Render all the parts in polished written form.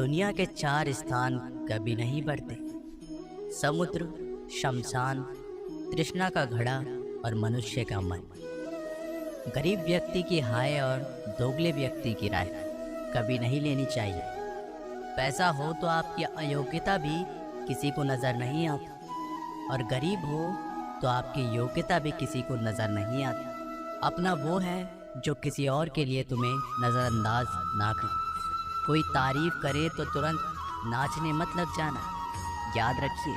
दुनिया के चार स्थान कभी नहीं बढ़ते: समुद्र, शमशान, तृष्णा का घड़ा और मनुष्य का मन। गरीब व्यक्ति की हाय और दोगले व्यक्ति की राय कभी नहीं लेनी चाहिए। पैसा हो तो आपकी अयोग्यता भी किसी को नज़र नहीं आती, और गरीब हो तो आपकी योग्यता भी किसी को नज़र नहीं आती। अपना वो है जो किसी और के लिए तुम्हें नज़रअंदाज ना करे। कोई तारीफ करे तो तुरंत नाचने मत लग जाना। याद रखिए,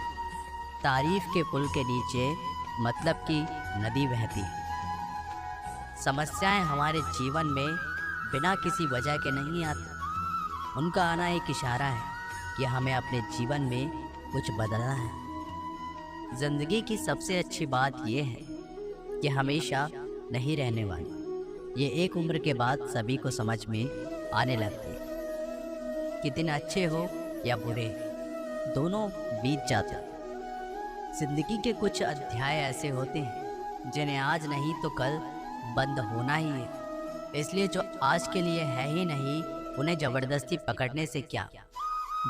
तारीफ के पुल के नीचे मतलब की नदी बहती है। समस्याएं हमारे जीवन में बिना किसी वजह के नहीं आती। उनका आना एक इशारा है कि हमें अपने जीवन में कुछ बदलना है। ज़िंदगी की सबसे अच्छी बात यह है कि हमेशा नहीं रहने वाली। ये एक उम्र के बाद सभी को समझ में आने लगती है कि दिन अच्छे हो या बुरे, दोनों बीत जाते हैं। ज़िंदगी के कुछ अध्याय ऐसे होते हैं जिन्हें आज नहीं तो कल बंद होना ही है। इसलिए जो आज के लिए है ही नहीं, उन्हें ज़बरदस्ती पकड़ने से क्या।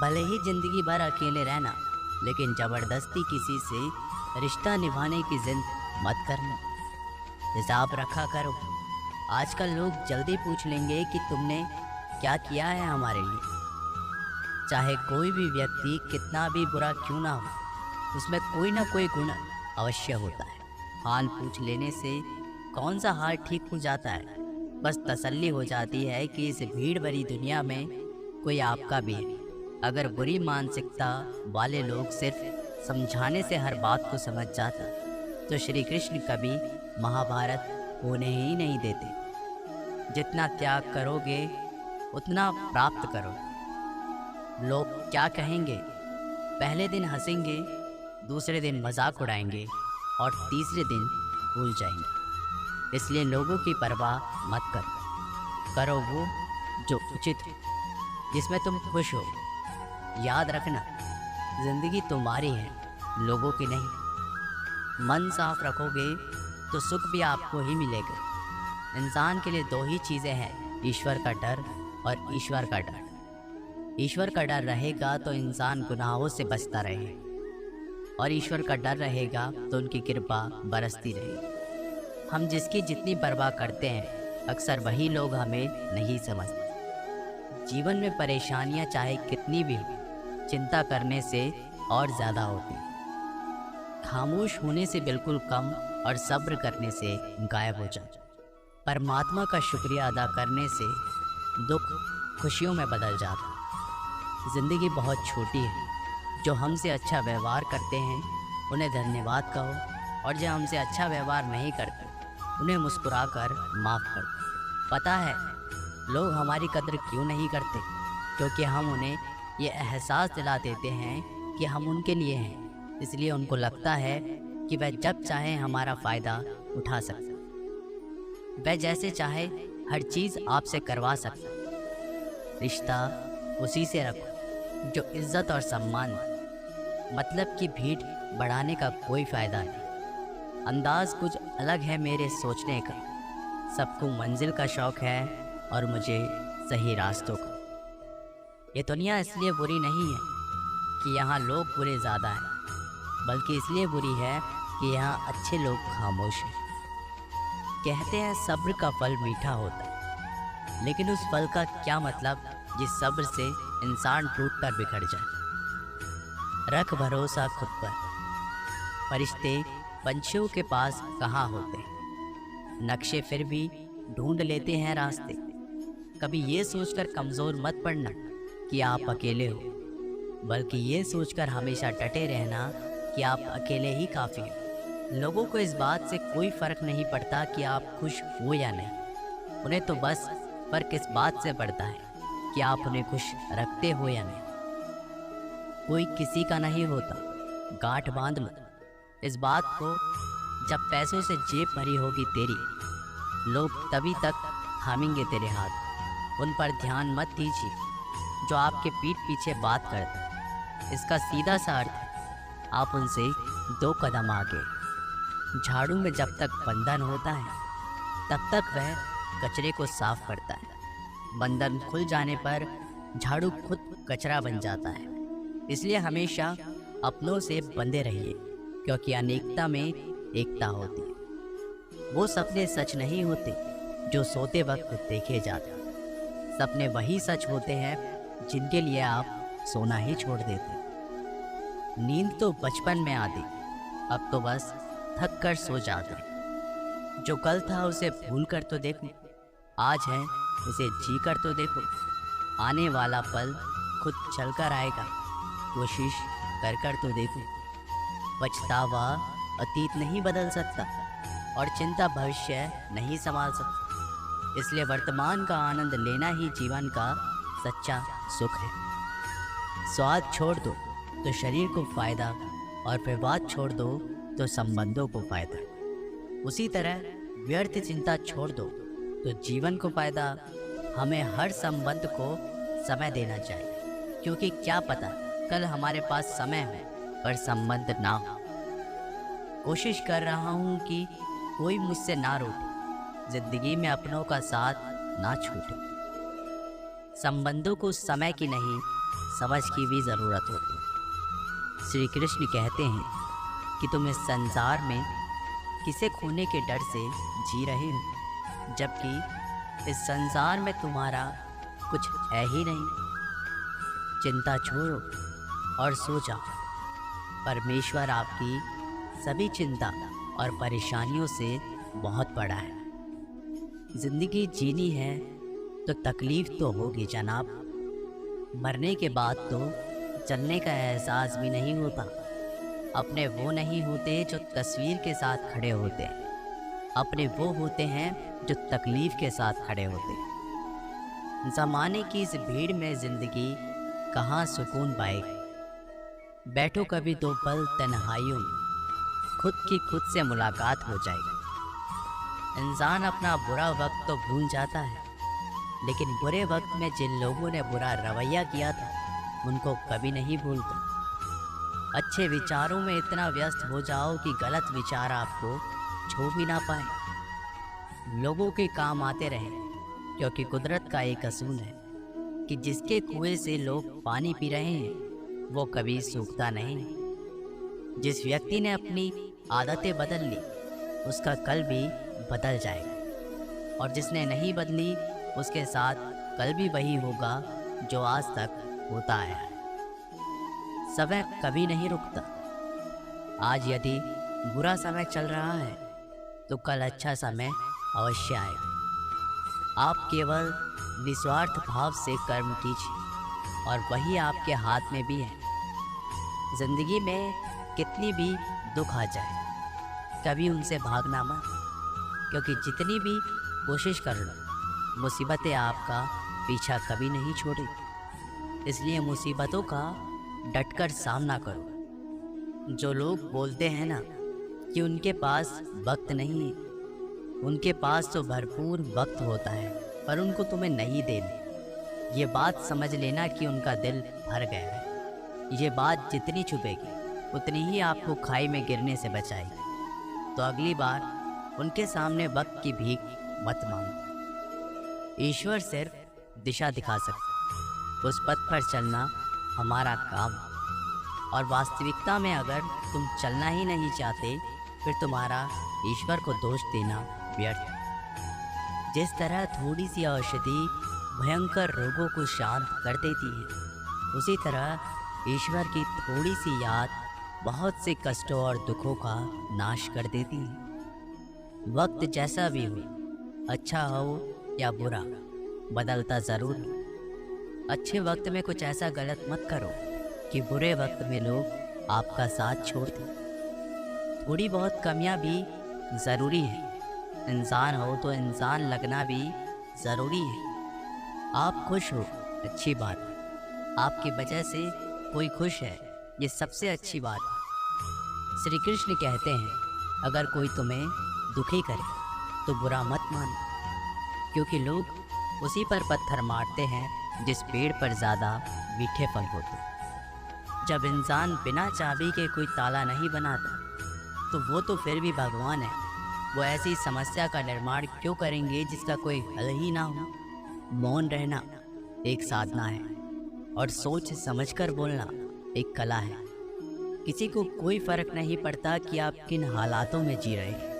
भले ही ज़िंदगी भर अकेले रहना, लेकिन ज़बरदस्ती किसी से रिश्ता निभाने की जिद मत करना। हिसाब रखा करो। आजकल लोग जल्दी पूछ लेंगे कि तुमने क्या किया है हमारे लिए। चाहे कोई भी व्यक्ति कितना भी बुरा क्यों ना हो, उसमें कोई ना कोई गुण अवश्य होता है। हाल पूछ लेने से कौन सा हाल ठीक हो जाता है। बस तसल्ली हो जाती है कि इस भीड़ भरी दुनिया में कोई आपका भी है। अगर बुरी मानसिकता वाले लोग सिर्फ समझाने से हर बात को समझ जाता, तो श्री कृष्ण कभी महाभारत होने ही नहीं देते। जितना त्याग करोगे उतना प्राप्त करो। लोग क्या कहेंगे? पहले दिन हंसेंगे, दूसरे दिन मजाक उड़ाएंगे और तीसरे दिन भूल जाएंगे। इसलिए लोगों की परवाह मत करो वो जो उचित है, जिसमें तुम खुश हो। याद रखना, जिंदगी तुम्हारी है, लोगों की नहीं। मन साफ रखोगे तो सुख भी आपको ही मिलेगा। इंसान के लिए दो ही चीज़ें हैं: ईश्वर का डर और ईश्वर का डर। ईश्वर का डर रहेगा तो इंसान गुनाहों से बचता रहेगा, और ईश्वर का डर रहेगा तो उनकी कृपा बरसती रहेगी। हम जिसकी जितनी परवाह करते हैं, अक्सर वही लोग हमें नहीं समझते। जीवन में परेशानियां चाहे कितनी भी हो, चिंता करने से और ज़्यादा होती है। खामोश होने से बिल्कुल कम और सब्र करने से गायब हो जाए। परमात्मा का शुक्रिया अदा करने से दुख खुशियों में बदल जाता है। ज़िंदगी बहुत छोटी है। जो हमसे अच्छा व्यवहार करते हैं उन्हें धन्यवाद कहो, और जो हमसे अच्छा व्यवहार नहीं करते उन्हें मुस्कुराकर माफ़ कर दो। पता है लोग हमारी कदर क्यों नहीं करते? क्योंकि हम उन्हें ये एहसास दिला देते हैं कि हम उनके लिए हैं। इसलिए उनको लगता है कि वह जब चाहे हमारा फ़ायदा उठा सकता, वह जैसे चाहे हर चीज़ आपसे करवा सकता। रिश्ता उसी से रखो जो इज्जत और सम्मान दे। मतलब की भीड़ बढ़ाने का कोई फ़ायदा नहीं। अंदाज़ कुछ अलग है मेरे सोचने का। सबको मंजिल का शौक़ है और मुझे सही रास्तों का। ये दुनिया इसलिए बुरी नहीं है कि यहाँ लोग बुरे ज़्यादा हैं, बल्कि इसलिए बुरी है कि यहाँ अच्छे लोग खामोश हैं। कहते हैं सब्र का फल मीठा होता है, लेकिन उस फल का क्या मतलब जिस सब्र से इंसान टूट कर बिखर जाए। रख भरोसा खुद पर। फरिश्ते पंछियों के पास कहाँ होते हैं, नक्शे फिर भी ढूंढ लेते हैं रास्ते। कभी ये सोचकर कमज़ोर मत पड़ना कि आप अकेले हो, बल्कि ये सोचकर हमेशा डटे रहना कि आप अकेले ही काफ़ी हो। लोगों को इस बात से कोई फ़र्क नहीं पड़ता कि आप खुश हो या नहीं। उन्हें तो बस फ़र्क इस बात से पड़ता है कि आप उन्हें खुश रखते हो या नहीं। कोई किसी का नहीं होता, गांठ बांध लो इस बात को। जब पैसों से जेब भरी होगी तेरी, लोग तभी तक थामेंगे तेरे हाथ। उन पर ध्यान मत दीजिए जो आपके पीठ पीछे बात करते हैं। इसका सीधा सा अर्थ है आप उनसे 2 कदम आगे। झाड़ू में जब तक बंधन होता है तब तक वह कचरे को साफ करता है। बंधन खुल जाने पर झाड़ू खुद कचरा बन जाता है। इसलिए हमेशा अपनों से बंधे रहिए, क्योंकि अनेकता में एकता होती है। वो सपने सच नहीं होते जो सोते वक्त देखे जाते हैं। सपने वही सच होते हैं जिनके लिए आप सोना ही छोड़ देते। नींद तो बचपन में आती, अब तो बस थक कर सो जाते। जो कल था उसे भूल कर तो देखो, आज है उसे जी कर तो देखो। आने वाला पल खुद चल कर आएगा, कोशिश कर तो देखो। पछतावा अतीत नहीं बदल सकता और चिंता भविष्य नहीं संभाल सकती। इसलिए वर्तमान का आनंद लेना ही जीवन का सच्चा सुख है। स्वाद छोड़ दो तो शरीर को फायदा, और विवाद छोड़ दो तो संबंधों को फायदा। उसी तरह व्यर्थ चिंता छोड़ दो तो जीवन को फायदा। हमें हर संबंध को समय देना चाहिए, क्योंकि क्या पता कल हमारे पास समय हो पर संबंध ना हो। कोशिश कर रहा हूँ कि कोई मुझसे ना रूठे, जिंदगी में अपनों का साथ ना छूटे। संबंधों को समय की नहीं, समझ की भी ज़रूरत होती है। श्री कृष्ण कहते हैं कि तुम इस संसार में किसे खोने के डर से जी रहे हो, जबकि इस संसार में तुम्हारा कुछ है ही नहीं। चिंता छोड़ो और सो जाओ। परमेश्वर आपकी सभी चिंता और परेशानियों से बहुत बड़ा है। जिंदगी जीनी है तो तकलीफ तो होगी जनाब। मरने के बाद तो चलने का एहसास भी नहीं होता। अपने वो नहीं होते जो तस्वीर के साथ खड़े होते हैं, अपने वो होते हैं जो तकलीफ के साथ खड़े होते हैं। ज़माने की इस भीड़ में ज़िंदगी कहाँ सुकून पाएगी। बैठो कभी दो पल तन्हाइयों में, खुद की खुद से मुलाकात हो जाएगी। इंसान अपना बुरा वक्त तो भूल जाता है, लेकिन बुरे वक्त में जिन लोगों ने बुरा रवैया किया था उनको कभी नहीं भूलता। अच्छे विचारों में इतना व्यस्त हो जाओ कि गलत विचार आपको छू भी ना पाए। लोगों के काम आते रहें, क्योंकि कुदरत का एक असूल है कि जिसके कुएं से लोग पानी पी रहे हैं वो कभी सूखता नहीं। जिस व्यक्ति ने अपनी आदतें बदल ली उसका कल भी बदल जाएगा, और जिसने नहीं बदली उसके साथ कल भी वही होगा जो आज तक होता है। समय कभी नहीं रुकता। आज यदि बुरा समय चल रहा है तो कल अच्छा समय अवश्य आएगा। आप केवल निस्वार्थ भाव से कर्म कीजिए और वही आपके हाथ में भी है। जिंदगी में कितनी भी दुख आ जाए कभी उनसे भागना मत, क्योंकि जितनी भी कोशिश कर लो मुसीबतें आपका पीछा कभी नहीं छोड़ेगी। इसलिए मुसीबतों का डटकर सामना करो। जो लोग बोलते हैं ना कि उनके पास वक्त नहीं है, उनके पास तो भरपूर वक्त होता है पर उनको तुम्हें नहीं देने। ये बात समझ लेना कि उनका दिल भर गया है। ये बात जितनी छुपेगी उतनी ही आपको खाई में गिरने से बचाएगी। तो अगली बार उनके सामने वक्त की भीख मत मांगो। ईश्वर सिर्फ दिशा दिखा सकता है, उस पथ पर चलना हमारा काम है। और वास्तविकता में अगर तुम चलना ही नहीं चाहते फिर तुम्हारा ईश्वर को दोष देना व्यर्थ है। जिस तरह थोड़ी सी औषधि भयंकर रोगों को शांत कर देती है, उसी तरह ईश्वर की थोड़ी सी याद बहुत से कष्टों और दुखों का नाश कर देती है। वक्त जैसा भी हो, अच्छा हो या बुरा, बदलता ज़रूर है। अच्छे वक्त में कुछ ऐसा गलत मत करो कि बुरे वक्त में लोग आपका साथ छोड़ दें। थोड़ी बहुत कमियां भी ज़रूरी है। इंसान हो तो इंसान लगना भी ज़रूरी है। आप खुश हो, अच्छी बात है। आपकी वजह से कोई खुश है, ये सबसे अच्छी बात है। श्री कृष्ण कहते हैं अगर कोई तुम्हें दुखी करे तो बुरा मत मानो, क्योंकि लोग उसी पर पत्थर मारते हैं जिस पेड़ पर ज़्यादा मीठे फल होते। जब इंसान बिना चाबी के कोई ताला नहीं बनाता तो वो तो फिर भी भगवान है। वो ऐसी समस्या का निर्माण क्यों करेंगे जिसका कोई हल ही ना हो। मौन रहना एक साधना है। और सोच समझकर बोलना एक कला है। किसी को कोई फर्क नहीं पड़ता कि आप किन हालातों में जी रहे हैं।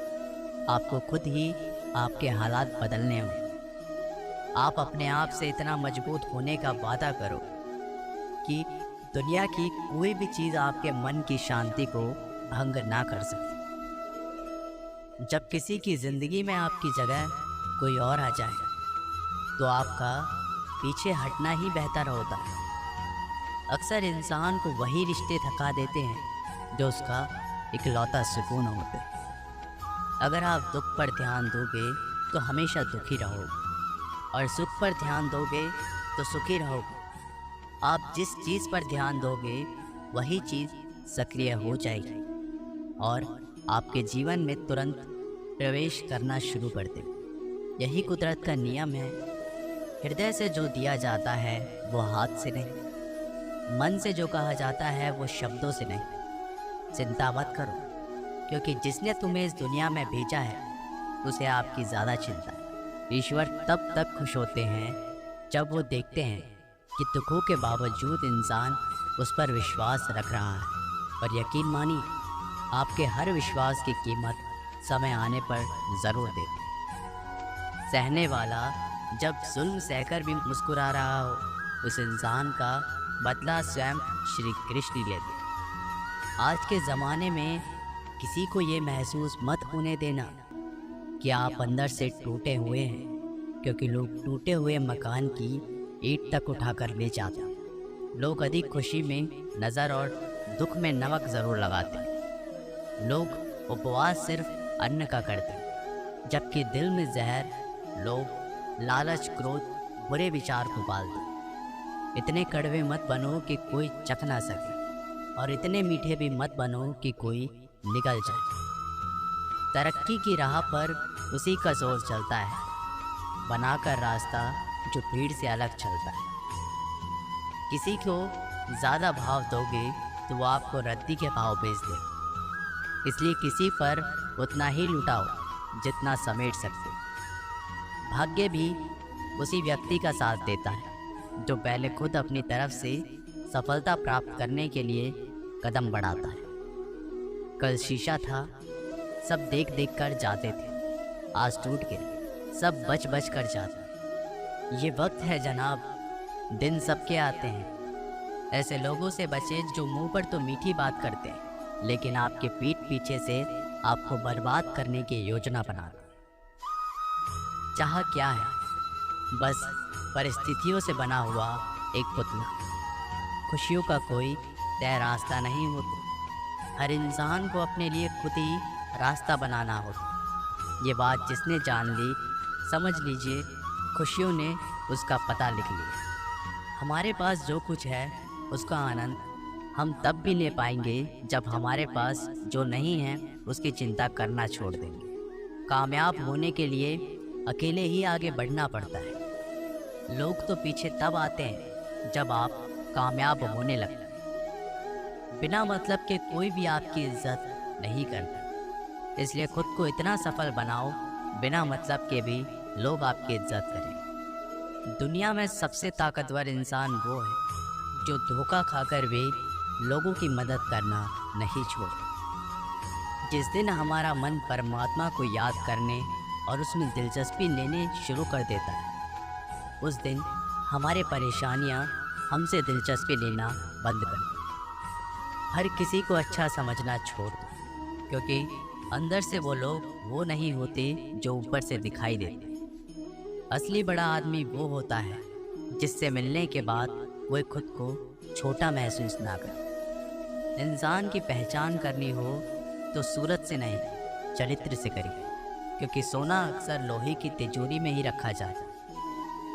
आपको खुद ही आपके हालात बदलने हों। आप अपने आप से इतना मजबूत होने का वादा करो कि दुनिया की कोई भी चीज़ आपके मन की शांति को भंग ना कर सकती। जब किसी की ज़िंदगी में आपकी जगह कोई और आ जाए तो आपका पीछे हटना ही बेहतर होता है। अक्सर इंसान को वही रिश्ते थका देते हैं जो उसका इकलौता सुकून होते हैं। अगर आप दुख पर ध्यान दोगे तो हमेशा दुखी रहोगे, और सुख पर ध्यान दोगे तो सुखी रहोगे। आप जिस चीज़ पर ध्यान दोगे वही चीज़ सक्रिय हो जाएगी और आपके जीवन में तुरंत प्रवेश करना शुरू कर दे। यही कुदरत का नियम है। हृदय से जो दिया जाता है वो हाथ से नहीं, मन से जो कहा जाता है वो शब्दों से नहीं। चिंता मत करो, क्योंकि जिसने तुम्हें इस दुनिया में भेजा है उसे आपकी ज़्यादा चिंता है। ईश्वर तब तक खुश होते हैं जब वो देखते हैं कि दुखों के बावजूद इंसान उस पर विश्वास रख रहा है। और यकीन मानिए, आपके हर विश्वास की कीमत समय आने पर ज़रूर देते। सहने वाला जब जुल्म सहकर भी मुस्कुरा रहा हो, उस इंसान का बदला स्वयं श्री कृष्ण लेते। आज के ज़माने में किसी को ये महसूस मत होने देना कि आप अंदर से टूटे हुए हैं, क्योंकि लोग टूटे हुए मकान की ईंट तक उठाकर ले जाते हैं। लोग अधिक खुशी में नज़र और दुख में नमक ज़रूर लगाते हैं। लोग उपवास सिर्फ अन्न का करते हैं, जबकि दिल में जहर लोग लालच, क्रोध, बुरे विचार को पालते हैं। इतने कड़वे मत बनो कि कोई चख ना सके, और इतने मीठे भी मत बनो कि कोई निगल जाए। तरक्की की राह पर उसी का जोर चलता है, बनाकर रास्ता जो भीड़ से अलग चलता है। किसी को ज़्यादा भाव दोगे तो वो आपको रद्दी के भाव बेच दे। इसलिए किसी पर उतना ही लुटाओ जितना समेट सकते। भाग्य भी उसी व्यक्ति का साथ देता है जो पहले खुद अपनी तरफ से सफलता प्राप्त करने के लिए कदम बढ़ाता है। कल शीशा था, सब देख देख कर जाते थे, आज टूट गए, सब बच बच कर जाते। ये वक्त है जनाब, दिन सबके आते हैं। ऐसे लोगों से बचे जो मुंह पर तो मीठी बात करते हैं, लेकिन आपके पीठ पीछे से आपको बर्बाद करने की योजना बनाते। चाह क्या है? बस परिस्थितियों से बना हुआ एक पुतला। खुशियों का कोई तय रास्ता नहीं होता। हर इंसान को अपने लिए खुद ही रास्ता बनाना होता। ये बात जिसने जान ली, समझ लीजिए खुशियों ने उसका पता लिख लिया। हमारे पास जो कुछ है उसका आनंद हम तब भी ले पाएंगे जब हमारे पास जो नहीं है उसकी चिंता करना छोड़ देंगे। कामयाब होने के लिए अकेले ही आगे बढ़ना पड़ता है। लोग तो पीछे तब आते हैं जब आप कामयाब होने लगते हैं। बिना मतलब के कोई भी आपकी इज्जत नहीं करता, इसलिए खुद को इतना सफल बनाओ बिना मतलब के भी लोग आपकी इज्जत करें। दुनिया में सबसे ताकतवर इंसान वो है जो धोखा खाकर भी लोगों की मदद करना नहीं छोड़ता। जिस दिन हमारा मन परमात्मा को याद करने और उसमें दिलचस्पी लेने शुरू कर देता है, उस दिन हमारे परेशानियां हमसे दिलचस्पी लेना बंद कर दें। हर किसी को अच्छा समझना छोड़ दो, क्योंकि अंदर से वो लोग वो नहीं होते जो ऊपर से दिखाई देते। असली बड़ा आदमी वो होता है जिससे मिलने के बाद वो खुद को छोटा महसूस ना करे। इंसान की पहचान करनी हो तो सूरत से नहीं, चरित्र से करिए, क्योंकि सोना अक्सर लोहे की तिजोरी में ही रखा जाता है।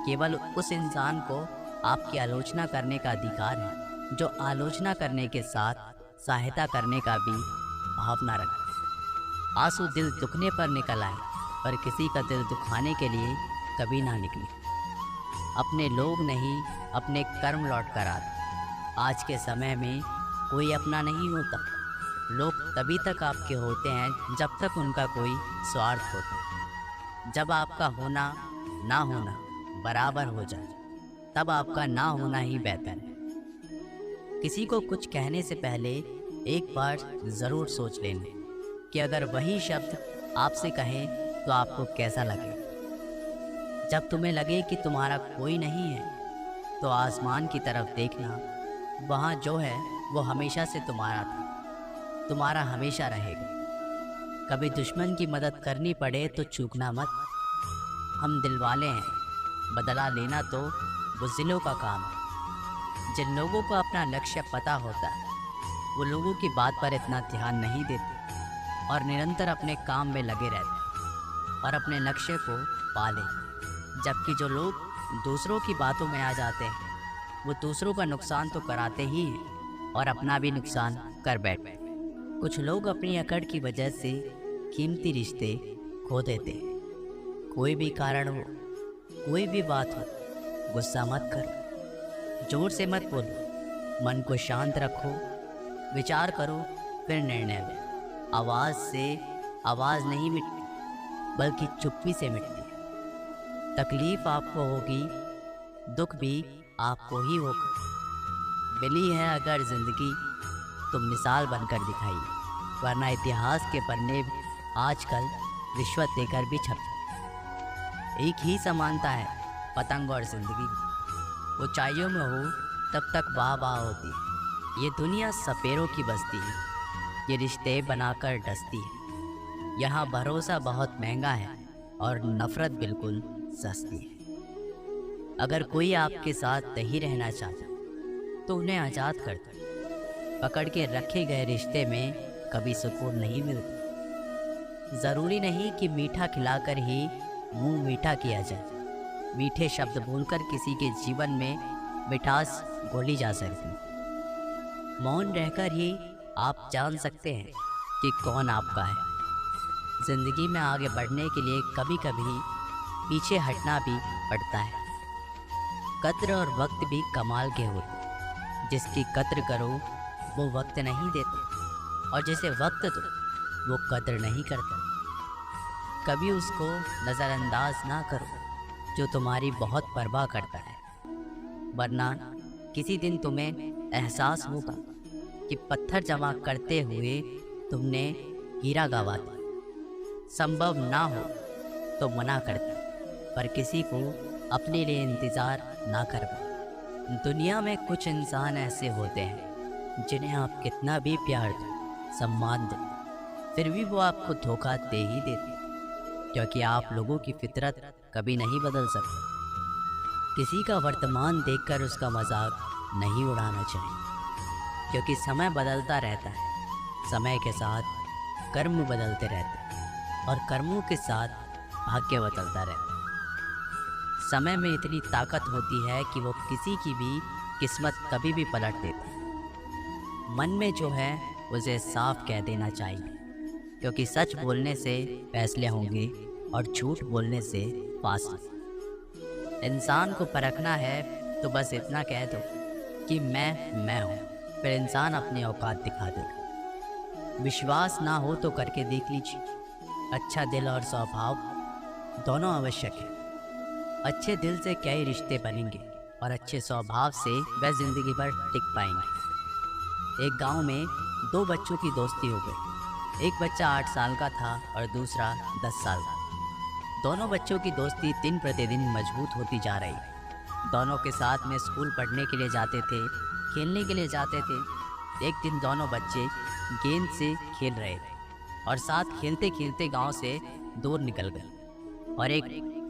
केवल उस इंसान को आपकी आलोचना करने का अधिकार है जो आलोचना करने के साथ सहायता करने का भी भावना रखे। आंसू दिल दुखने पर निकल आए, पर किसी का दिल दुखाने के लिए कभी ना निकले। अपने लोग नहीं, अपने कर्म लौट कर आते। आज के समय में कोई अपना नहीं होता। लोग तभी तक आपके होते हैं जब तक उनका कोई स्वार्थ होता है। जब आपका होना ना होना बराबर हो जाए, तब आपका ना होना ही बेहतर है। किसी को कुछ कहने से पहले एक बार ज़रूर सोच लेना कि अगर वही शब्द आपसे कहें तो आपको कैसा लगे। जब तुम्हें लगे कि तुम्हारा कोई नहीं है तो आसमान की तरफ देखना, वहाँ जो है वो हमेशा से तुम्हारा था, तुम्हारा हमेशा रहेगा। कभी दुश्मन की मदद करनी पड़े तो चूकना मत। हम दिलवाले हैं, बदला लेना तो बुज़दिलों का काम है। जिन लोगों को अपना लक्ष्य पता होता है वो लोगों की बात पर इतना ध्यान नहीं देते और निरंतर अपने काम में लगे रहते और अपने लक्ष्य को पाले। जबकि जो लोग दूसरों की बातों में आ जाते हैं वो दूसरों का नुकसान तो कराते ही हैं और अपना भी नुकसान कर बैठते। कुछ लोग अपनी अकड़ की वजह से कीमती रिश्ते खो देते हैं। कोई भी कारण हो, कोई भी बात हो, गुस्सा मत करो, जोर से मत बोलो, मन को शांत रखो, विचार करो, फिर निर्णय लो। आवाज़ से आवाज़ नहीं मिटती बल्कि चुप्पी से मिटती है। तकलीफ आपको होगी, दुख भी आपको ही होगा। मिली है अगर ज़िंदगी तो मिसाल बनकर दिखाइए, वरना इतिहास के पन्ने आजकल रिश्वत देकर भी छप जाते। एक ही समानता है पतंग और ज़िंदगी की। ऊंचाइयों में हो तब तक वाह वाह होती है। ये दुनिया सपेरों की बस्ती है, ये रिश्ते बनाकर डसती है। यहाँ भरोसा बहुत महंगा है और नफ़रत बिल्कुल सस्ती है। अगर कोई आपके साथ नहीं रहना चाहता तो उन्हें आज़ाद कर दो। पकड़ के रखे गए रिश्ते में कभी सुकून नहीं मिलता। ज़रूरी नहीं कि मीठा खिलाकर ही मुंह मीठा किया जाए। मीठे शब्द बोलकर किसी के जीवन में मिठास घोली जा सकती। मौन रहकर ही आप जान सकते हैं कि कौन आपका है। ज़िंदगी में आगे बढ़ने के लिए कभी कभी पीछे हटना भी पड़ता है। कद्र और वक्त भी कमाल के होते। जिसकी कद्र करो वो वक्त नहीं देते और जिसे वक्त दो वो कद्र नहीं करता। कभी उसको नज़रअंदाज ना करो जो तुम्हारी बहुत परवाह करता है, वरना किसी दिन तुम्हें एहसास होगा कि पत्थर जमा करते हुए तुमने हीरा गंवा दिया। संभव ना हो तो मना करते, पर किसी को अपने लिए इंतज़ार ना करवा। दुनिया में कुछ इंसान ऐसे होते हैं जिन्हें आप कितना भी प्यार दो, सम्मान दो, फिर भी वो आपको धोखा दे ही देते, क्योंकि आप लोगों की फितरत कभी नहीं बदल सकते। किसी का वर्तमान देखकर उसका मजाक नहीं उड़ाना चाहिए, क्योंकि समय बदलता रहता है। समय के साथ कर्म बदलते रहते हैं और कर्मों के साथ भाग्य बदलता रहता है। समय में इतनी ताकत होती है कि वो किसी की भी किस्मत कभी भी पलट देता है। मन में जो है उसे साफ कह देना चाहिए, क्योंकि सच बोलने से फैसले होंगे और झूठ बोलने से फांसी। इंसान को परखना है तो बस इतना कह दो कि मैं हूँ, फिर इंसान अपनी औकात दिखा देगा। विश्वास ना हो तो करके देख लीजिए। अच्छा दिल और स्वभाव दोनों आवश्यक है। अच्छे दिल से कई रिश्ते बनेंगे और अच्छे स्वभाव से वह ज़िंदगी भर टिक पाएंगे। एक गांव में दो बच्चों की दोस्ती हो गई। एक बच्चा 8 साल का था और दूसरा 10 साल का। दोनों बच्चों की दोस्ती दिन प्रतिदिन मजबूत होती जा रही। दोनों के साथ में स्कूल पढ़ने के लिए जाते थे, खेलने के लिए जाते थे। एक दिन दोनों बच्चे गेंद से खेल रहे थे और साथ खेलते खेलते गांव से दूर निकल गए और एक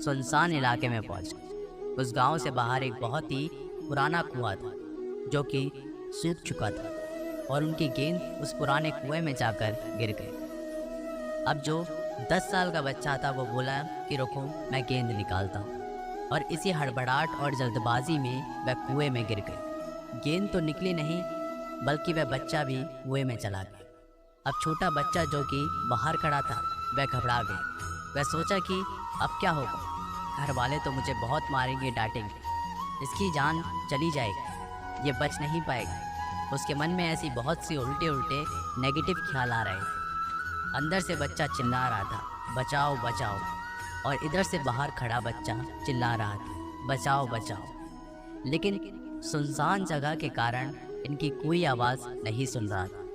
सुनसान इलाके में पहुंच गए। उस गांव से बाहर एक बहुत ही पुराना कुआं था जो कि सूख चुका था और उनकी गेंद उस पुराने कुएं में जाकर गिर गई। अब जो 10 साल का बच्चा था वो बोला कि रुको, मैं गेंद निकालता हूँ, और इसी हड़बड़ाहट और जल्दबाजी में वह कुएं में गिर गई। गेंद तो निकली नहीं बल्कि वह बच्चा भी कुएं में चला गया। अब छोटा बच्चा जो कि बाहर खड़ा था वह घबरा गया। वह सोचा कि अब क्या होगा, घर वाले तो मुझे बहुत मारेंगे, डांटेंगे, इसकी जान चली जाएगी, ये बच नहीं पाएगा। उसके मन में ऐसी बहुत सी उल्टे नेगेटिव ख्याल आ रहे थे। अंदर से बच्चा चिल्ला रहा था, बचाओ बचाओ, और इधर से बाहर खड़ा बच्चा चिल्ला रहा था, बचाओ बचाओ। लेकिन सुनसान जगह के कारण इनकी कोई आवाज़ नहीं सुन रहा था।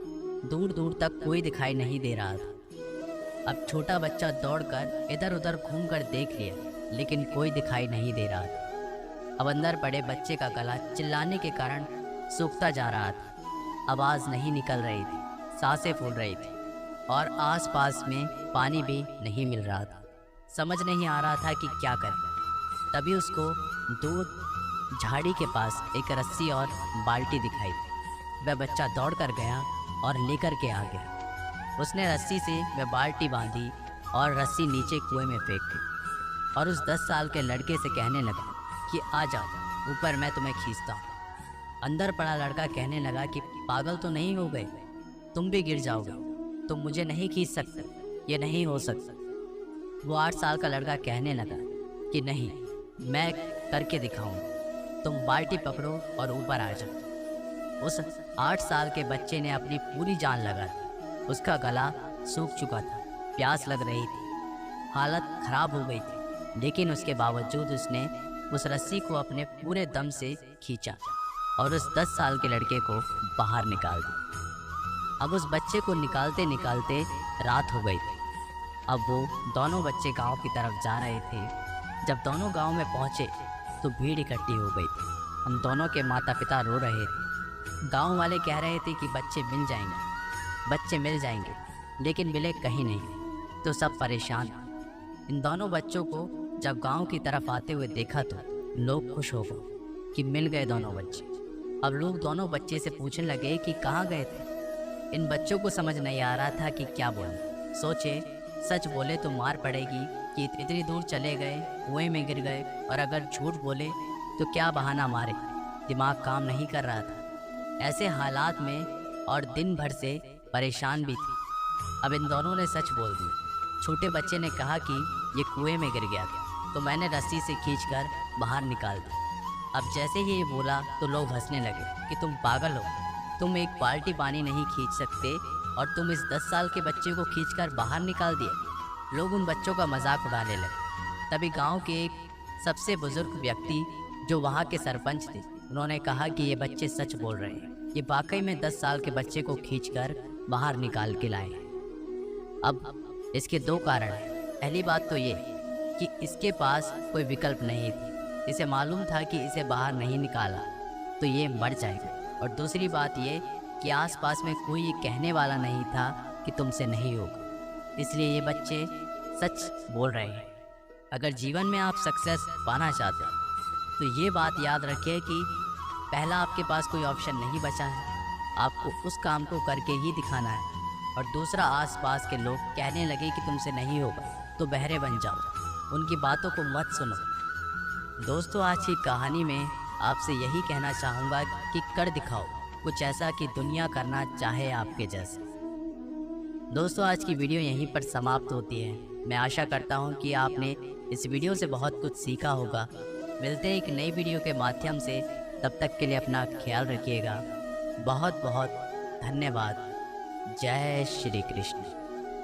दूर दूर तक कोई दिखाई नहीं दे रहा था। अब छोटा बच्चा दौड़कर इधर उधर घूमकर देख लिया, लेकिन कोई दिखाई नहीं दे रहा था। अब अंदर पड़े बच्चे का गला चिल्लाने के कारण सूखता जा रहा था। आवाज़ नहीं निकल रही थी, सांसें फूल रही थी और आसपास में पानी भी नहीं मिल रहा था। समझ नहीं आ रहा था कि क्या करें। तभी उसको दूर झाड़ी के पास एक रस्सी और बाल्टी दिखाई दी। वह बच्चा दौड़ कर गया और लेकर के आ गया। उसने रस्सी से वह बाल्टी बांधी और रस्सी नीचे कुएं में फेंक दी और उस 10 साल के लड़के से कहने लगा कि आ जाओ ऊपर, मैं तुम्हें खींचता हूँ। अंदर पड़ा लड़का कहने लगा कि पागल तो नहीं हो गए, तुम भी गिर जाओगे, तुम मुझे नहीं खींच सकते, ये नहीं हो सकता। वो 8 साल का लड़का कहने लगा कि नहीं, मैं करके दिखाऊंगा, तुम बाल्टी पकड़ो और ऊपर आ जाओ। उस 8 साल के बच्चे ने अपनी पूरी जान लगा दी। उसका गला सूख चुका था, प्यास लग रही थी, हालत खराब हो गई थी, लेकिन उसके बावजूद उसने उस रस्सी को अपने पूरे दम से खींचा और उस 10 साल के लड़के को बाहर निकाल दिया। अब उस बच्चे को निकालते निकालते रात हो गई थी। अब वो दोनों बच्चे गांव की तरफ जा रहे थे। जब दोनों गांव में पहुंचे तो भीड़ इकट्ठी हो गई थी। हम दोनों के माता पिता रो रहे थे। गांव वाले कह रहे थे कि बच्चे मिल जाएंगे, लेकिन मिले कहीं नहीं। तो सब परेशान थे। इन दोनों बच्चों को जब गांव की तरफ आते हुए देखा तो लोग खुश हो गए कि मिल गए दोनों बच्चे। अब लोग दोनों बच्चे से पूछने लगे कि कहाँ गए थे। इन बच्चों को समझ नहीं आ रहा था कि क्या बोले। सोचे सच बोले तो मार पड़ेगी कि इतनी दूर चले गए, कुएं में गिर गए, और अगर झूठ बोले तो क्या बहाना मारे। दिमाग काम नहीं कर रहा था। ऐसे हालात में और दिन भर से परेशान भी थी। अब इन दोनों ने सच बोल दिया। छोटे बच्चे ने कहा कि ये कुएं में गिर गया था, तो मैंने रस्सी से खींचकर बाहर निकाल दिया। अब जैसे ही ये बोला तो लोग हंसने लगे कि तुम पागल हो, तुम एक बाल्टी पानी नहीं खींच सकते और तुम इस 10 साल के बच्चे को खींचकर बाहर निकाल दिए। लोग उन बच्चों का मजाक उड़ाने लगे। तभी गांव के एक सबसे बुजुर्ग व्यक्ति जो वहाँ के सरपंच थे, उन्होंने कहा कि ये बच्चे सच बोल रहे हैं, ये वाकई में 10 साल के बच्चे को खींचकर बाहर निकाल के लाए हैं। अब इसके 2 कारण हैं। पहली बात तो ये कि इसके पास कोई विकल्प नहीं थी। इसे मालूम था कि इसे बाहर नहीं निकाला तो ये मर जाएगा। और दूसरी बात ये कि आसपास में कोई ये कहने वाला नहीं था कि तुमसे नहीं होगा। इसलिए ये बच्चे सच बोल रहे हैं। अगर जीवन में आप सक्सेस पाना चाहते हैं तो ये बात याद रखिए कि पहला आपके पास कोई ऑप्शन नहीं बचा है, आपको उस काम को करके ही दिखाना है। और दूसरा, आसपास के लोग कहने लगे कि तुमसे नहीं होगा तो बहरे बन जाओ, उनकी बातों को मत सुनो। दोस्तों, आज की कहानी में आपसे यही कहना चाहूँगा कि कर दिखाओ कुछ ऐसा कि दुनिया करना चाहे आपके जैसे। दोस्तों, आज की वीडियो यहीं पर समाप्त होती है। मैं आशा करता हूँ कि आपने इस वीडियो से बहुत कुछ सीखा होगा। मिलते हैं एक नई वीडियो के माध्यम से। तब तक के लिए अपना ख्याल रखिएगा। बहुत बहुत धन्यवाद। जय श्री कृष्ण।